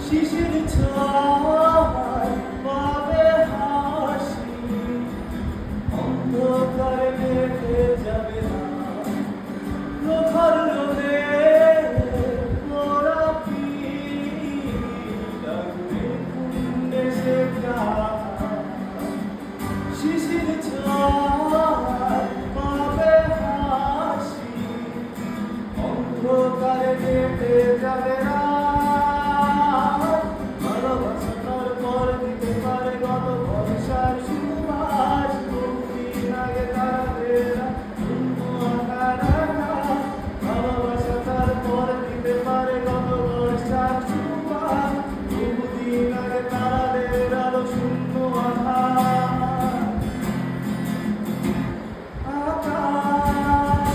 শিশির ছোঁয়ায় পাবে হাসি, অন্ধকারে মেঘে যাবে না প্রখর রোদে পোড়া পিঠ, লাগবে পুণ্যে সে প্রাণ। শিশির ছোঁয়ায় পাবে হাসি, অন্ধকারে মেঘে যাবে না। ভালোবাসা তারপর দিতে পারে গত বর্ষার সুবাস, বহুদিন আগে তারাদের শূন্য আকাশ। ভালোবাসা তারপর দিতে পারে গত বর্ষার সুবাস, বহুদিন আগে তারাদের আলো শূন্য আকাশ। আকাশ